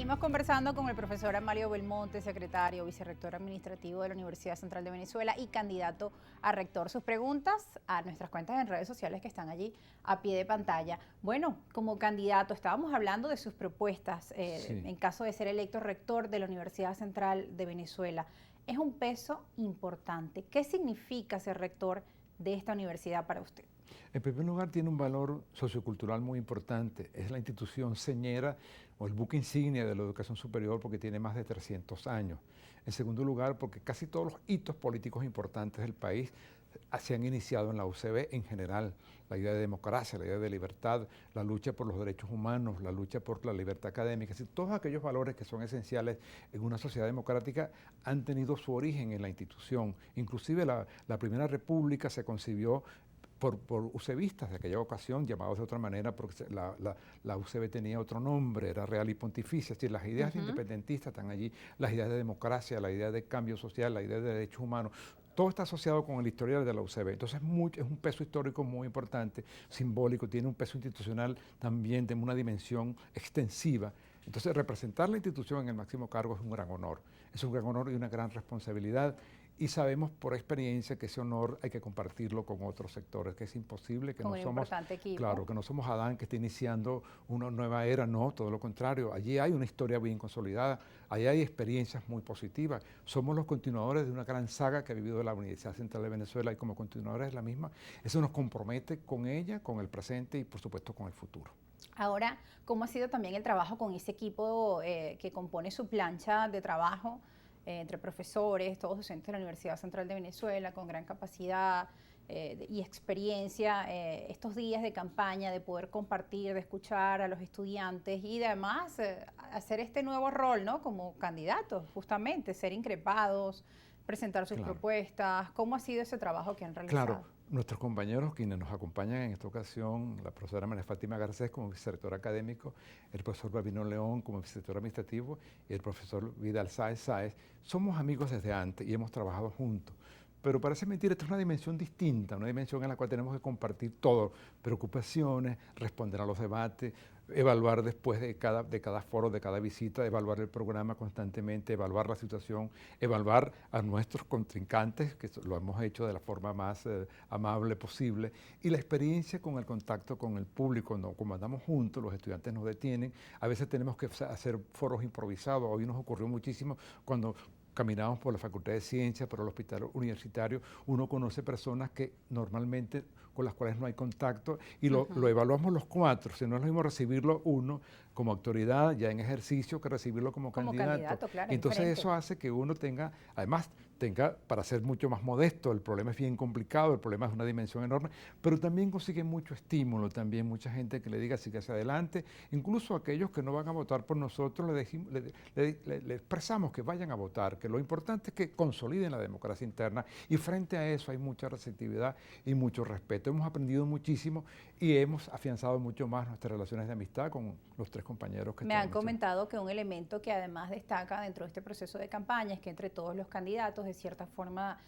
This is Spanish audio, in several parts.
Seguimos conversando con el profesor Amalio Belmonte, secretario, vicerrector administrativo de la Universidad Central de Venezuela y candidato a rector. Sus preguntas a nuestras cuentas en redes sociales que están allí a pie de pantalla. Bueno, como candidato, estábamos hablando de sus propuestas en caso de ser electo rector de la Universidad Central de Venezuela. Es un peso importante. ¿Qué significa ser rector de esta universidad para usted? En primer lugar, tiene un valor sociocultural muy importante. Es la institución señera o el buque insignia de la educación superior porque tiene más de 300 años. En segundo lugar, porque casi todos los hitos políticos importantes del país se han iniciado en la UCB en general. La idea de democracia, la idea de libertad, la lucha por los derechos humanos, la lucha por la libertad académica, es decir, todos aquellos valores que son esenciales en una sociedad democrática han tenido su origen en la institución. Inclusive la Primera República se concibió por UCBistas de aquella ocasión, llamados de otra manera, porque la UCB tenía otro nombre, era Real y Pontificia. Es decir, las ideas independentistas están allí, las ideas de democracia, la idea de cambio social, la idea de derechos humanos, todo está asociado con el historial de la UCB. Entonces es un peso histórico muy importante, simbólico, tiene un peso institucional también de una dimensión extensiva. Entonces representar la institución en el máximo cargo es un gran honor. Es un gran honor y una gran responsabilidad. Y sabemos por experiencia que ese honor hay que compartirlo con otros sectores, que es imposible, que con no un somos, importante equipo. claro, que no somos Adán que está iniciando una nueva era, no, todo lo contrario. Allí hay una historia bien consolidada, allí hay experiencias muy positivas. Somos los continuadores de una gran saga que ha vivido la Universidad Central de Venezuela y como continuadores de la misma, eso nos compromete con ella, con el presente y por supuesto con el futuro. Ahora, ¿cómo ha sido también el trabajo con ese equipo que compone su plancha de trabajo entre profesores, todos docentes de la Universidad Central de Venezuela, con gran capacidad y experiencia, estos días de campaña, de poder compartir, de escuchar a los estudiantes y además hacer este nuevo rol, ¿no? Como candidatos, justamente, ser increpados, presentar sus propuestas? ¿Cómo ha sido ese trabajo que han realizado? Claro, nuestros compañeros quienes nos acompañan en esta ocasión, la profesora María Fátima Garcés como vicerrector académico, el profesor Balbino León como vicerrector administrativo y el profesor Vidal Sáez, somos amigos desde antes y hemos trabajado juntos. Pero parece mentira, esta es una dimensión distinta, una dimensión en la cual tenemos que compartir todo, preocupaciones, responder a los debates, evaluar después de cada foro, de cada visita, evaluar el programa constantemente, evaluar la situación, evaluar a nuestros contrincantes, que lo hemos hecho de la forma más amable posible, y la experiencia con el contacto con el público, ¿no? Como andamos juntos, los estudiantes nos detienen, a veces tenemos que hacer foros improvisados, hoy nos ocurrió muchísimo cuando caminamos por la Facultad de Ciencias, por el hospital universitario, uno conoce personas que normalmente con las cuales no hay contacto y lo evaluamos los cuatro, si no es lo mismo recibirlo uno como autoridad ya en ejercicio que recibirlo como candidato. Claro, y entonces diferente. eso hace que uno tenga, además para ser mucho más modesto, el problema es bien complicado, el problema es una dimensión enorme, pero también consigue mucho estímulo, también mucha gente que le diga sigue hacia adelante, incluso aquellos que no van a votar por nosotros, le expresamos que vayan a votar, que lo importante es que consoliden la democracia interna y frente a eso hay mucha receptividad y mucho respeto. Hemos aprendido muchísimo y hemos afianzado mucho más nuestras relaciones de amistad con los tres compañeros que Me han comentado que un elemento que además destaca dentro de este proceso de campaña es que entre todos los candidatos de cierta forma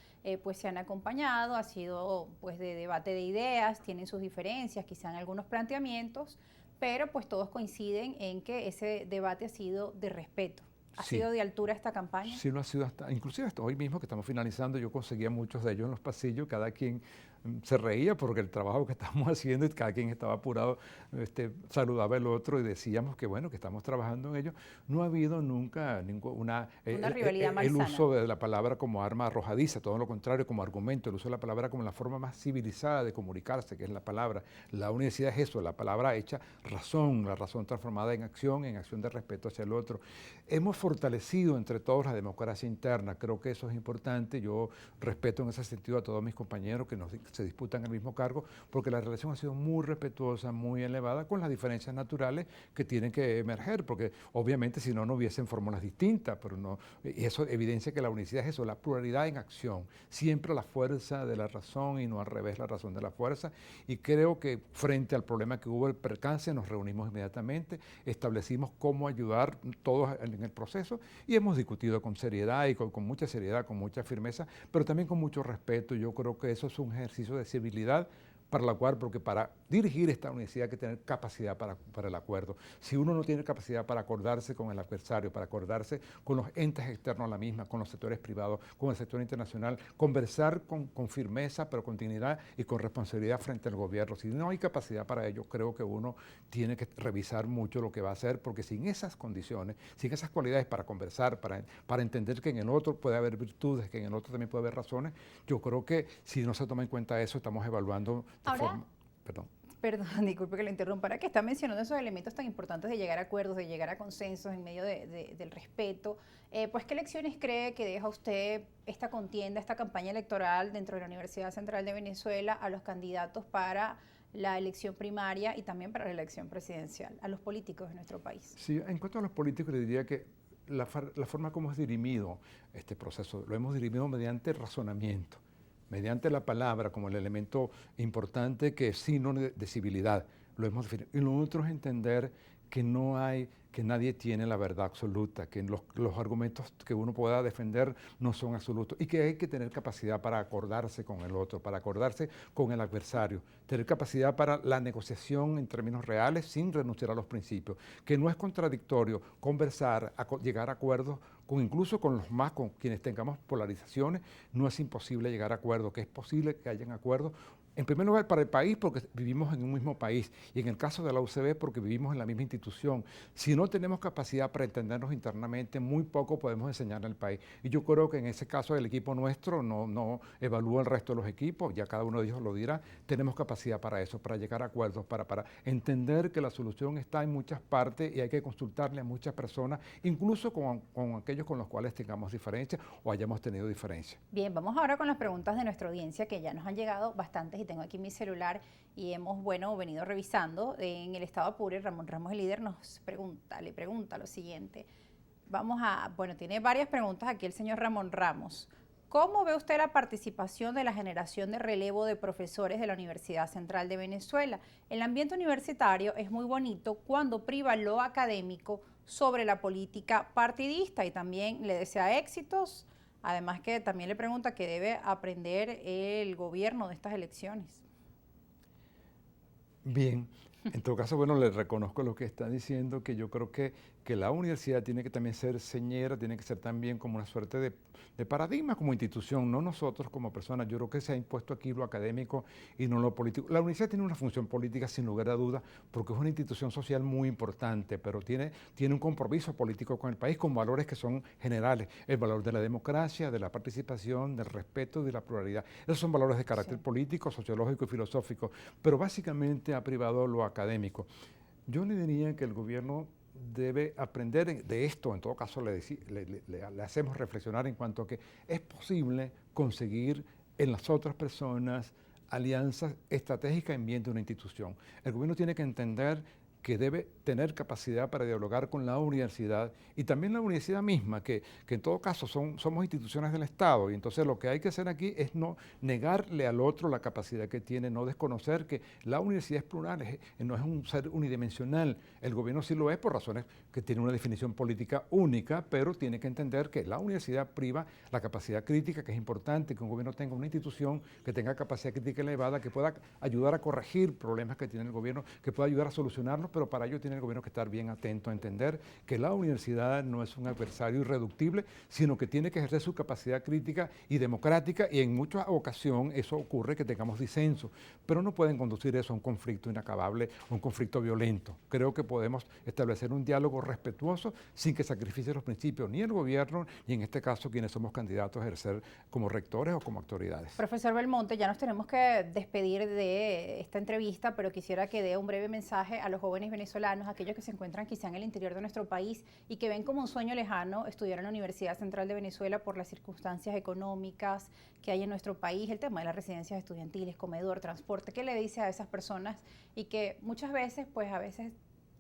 pues se han acompañado, ha sido pues de debate de ideas, tienen sus diferencias, quizá en algunos planteamientos, pero pues todos coinciden en que ese debate ha sido de respeto. ¿Ha sido de altura esta campaña? Sí, lo ha sido inclusive hasta hoy mismo que estamos finalizando, yo conseguía muchos de ellos en los pasillos, cada quien se reía porque el trabajo que estamos haciendo y cada quien estaba apurado, saludaba al otro y decíamos que bueno, que estamos trabajando en ello. No ha habido nunca una rivalidad malsana. El uso de la palabra como arma arrojadiza, todo lo contrario, como argumento, el uso de la palabra como la forma más civilizada de comunicarse, que es la palabra. La universidad es eso, la palabra hecha razón, la razón transformada en acción de respeto hacia el otro. Hemos fortalecido entre todos la democracia interna, creo que eso es importante, yo respeto en ese sentido a todos mis compañeros que se disputan el mismo cargo, porque la relación ha sido muy respetuosa, muy elevada, con las diferencias naturales que tienen que emerger, porque obviamente si no, no hubiesen fórmulas distintas, pero no, y eso evidencia que la universidad es eso, la pluralidad en acción, siempre la fuerza de la razón y no al revés la razón de la fuerza, y creo que frente al problema que hubo el percance, nos reunimos inmediatamente, establecimos cómo ayudar todos en el proceso y hemos discutido con seriedad y con mucha seriedad, con mucha firmeza, pero también con mucho respeto. Yo creo que eso es un ejercicio de civilidad para el acuerdo, porque para dirigir esta universidad hay que tener capacidad para el acuerdo. Si uno no tiene capacidad para acordarse con el adversario, para acordarse con los entes externos a la misma, con los sectores privados, con el sector internacional, conversar con firmeza, pero con dignidad y con responsabilidad frente al gobierno. Si no hay capacidad para ello, creo que uno tiene que revisar mucho lo que va a hacer, porque sin esas condiciones, sin esas cualidades para conversar, para entender que en el otro puede haber virtudes, que en el otro también puede haber razones, yo creo que si no se toma en cuenta eso, estamos evaluando de Ahora, forma... Perdón. perdón, disculpe que lo interrumpa, ahora que está mencionando esos elementos tan importantes de llegar a acuerdos, de llegar a consensos en medio del respeto, pues ¿qué lecciones cree que deja usted esta contienda, esta campaña electoral dentro de la Universidad Central de Venezuela a los candidatos para la elección primaria y también para la elección presidencial, a los políticos de nuestro país? Sí, en cuanto a los políticos, le diría que la forma como es dirimido este proceso, lo hemos dirimido mediante razonamiento, mediante la palabra como el elemento importante que es signo de civilidad, lo hemos definido. Y lo otro es entender que no hay, que nadie tiene la verdad absoluta, que los argumentos que uno pueda defender no son absolutos y que hay que tener capacidad para acordarse con el otro, para acordarse con el adversario, tener capacidad para la negociación en términos reales sin renunciar a los principios, que no es contradictorio conversar, llegar a acuerdos incluso con los más, con quienes tengamos polarizaciones, no es imposible llegar a acuerdos, que es posible que hayan acuerdos. En primer lugar, para el país, porque vivimos en un mismo país, y en el caso de la UCB, porque vivimos en la misma institución. Si no tenemos capacidad para entendernos internamente, muy poco podemos enseñar al país. Y yo creo que en ese caso el equipo nuestro no evalúa el resto de los equipos, ya cada uno de ellos lo dirá, tenemos capacidad para eso, para llegar a acuerdos, para entender que la solución está en muchas partes y hay que consultarle a muchas personas, incluso con aquellos con los cuales tengamos diferencias o hayamos tenido diferencias. Bien, vamos ahora con las preguntas de nuestra audiencia, que ya nos han llegado bastantes y tengo aquí mi celular y hemos, venido revisando. En el estado Apure, Ramón Ramos, el líder, le pregunta lo siguiente. Tiene varias preguntas aquí el señor Ramón Ramos. ¿Cómo ve usted la participación de la generación de relevo de profesores de la Universidad Central de Venezuela? El ambiente universitario es muy bonito cuando priva lo académico sobre la política partidista, y también le desea éxitos. Además que también le pregunta qué debe aprender el gobierno de estas elecciones. Bien, en todo caso, le reconozco lo que está diciendo, que yo creo que la universidad tiene que también ser señera, tiene que ser también como una suerte de paradigma como institución, no nosotros como personas. Yo creo que se ha impuesto aquí lo académico y no lo político. La universidad tiene una función política sin lugar a dudas, porque es una institución social muy importante, pero tiene un compromiso político con el país, con valores que son generales, el valor de la democracia, de la participación, del respeto, de la pluralidad. Esos son valores de carácter político, sociológico y filosófico, pero básicamente ha privado lo académico. Yo le diría que el gobierno debe aprender de esto. En todo caso le hacemos reflexionar en cuanto a que es posible conseguir en las otras personas alianzas estratégicas en bien de una institución. El gobierno tiene que entender que debe tener capacidad para dialogar con la universidad y también la universidad misma, que en todo caso somos instituciones del Estado, y entonces lo que hay que hacer aquí es no negarle al otro la capacidad que tiene, no desconocer que la universidad es plural, no es un ser unidimensional. El gobierno sí lo es por razones que tiene una definición política única, pero tiene que entender que la universidad priva la capacidad crítica, que es importante, que un gobierno tenga una institución que tenga capacidad crítica elevada, que pueda ayudar a corregir problemas que tiene el gobierno, que pueda ayudar a solucionarlos, pero para ello tiene el gobierno que estar bien atento a entender que la universidad no es un adversario irreductible, sino que tiene que ejercer su capacidad crítica y democrática, y en muchas ocasiones eso ocurre que tengamos disenso, pero no pueden conducir eso a un conflicto inacabable, a un conflicto violento. Creo que podemos establecer un diálogo respetuoso sin que sacrificie los principios ni el gobierno, ni en este caso quienes somos candidatos a ejercer como rectores o como autoridades. Profesor Belmonte, ya nos tenemos que despedir de esta entrevista, pero quisiera que dé un breve mensaje a los jóvenes venezolanos, aquellos que se encuentran quizá en el interior de nuestro país y que ven como un sueño lejano estudiar en la Universidad Central de Venezuela por las circunstancias económicas que hay en nuestro país, el tema de las residencias estudiantiles, comedor, transporte. ¿Qué le dice a esas personas y que muchas veces, pues a veces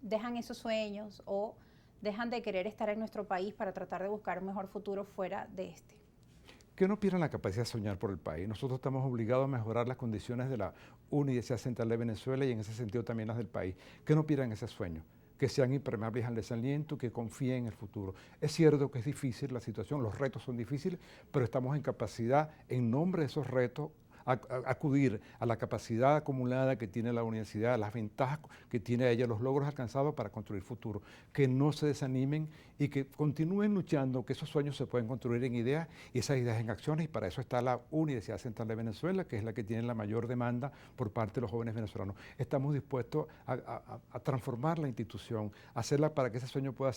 dejan esos sueños o dejan de querer estar en nuestro país para tratar de buscar un mejor futuro fuera de este? Que no pierdan la capacidad de soñar por el país. Nosotros estamos obligados a mejorar las condiciones de la Universidad Central de Venezuela y en ese sentido también las del país. Que no pierdan ese sueño, que sean impermeables al desaliento, que confíen en el futuro. Es cierto que es difícil la situación, los retos son difíciles, pero estamos en capacidad, en nombre de esos retos, acudir a la capacidad acumulada que tiene la universidad, las ventajas que tiene ella, los logros alcanzados para construir futuro. Que no se desanimen y que continúen luchando, que esos sueños se pueden construir en ideas y esas ideas en acciones, y para eso está la Universidad Central de Venezuela, que es la que tiene la mayor demanda por parte de los jóvenes venezolanos. Estamos dispuestos a transformar la institución, hacerla para que ese sueño pueda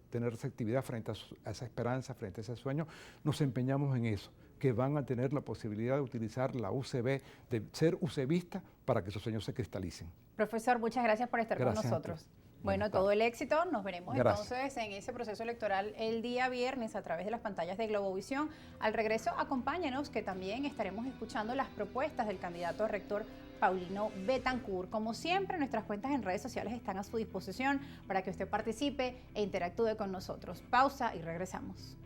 tener receptividad frente a esa esperanza, frente a ese sueño. Nos empeñamos en eso, que van a tener la posibilidad de utilizar la UCB, de ser UCBista para que esos sueños se cristalicen. Profesor, muchas gracias por estar con nosotros. Bueno, todo el éxito. Nos veremos entonces en ese proceso electoral el día viernes a través de las pantallas de Globovisión. Al regreso, acompáñenos, que también estaremos escuchando las propuestas del candidato a rector Paulino Betancur. Como siempre, nuestras cuentas en redes sociales están a su disposición para que usted participe e interactúe con nosotros. Pausa y regresamos.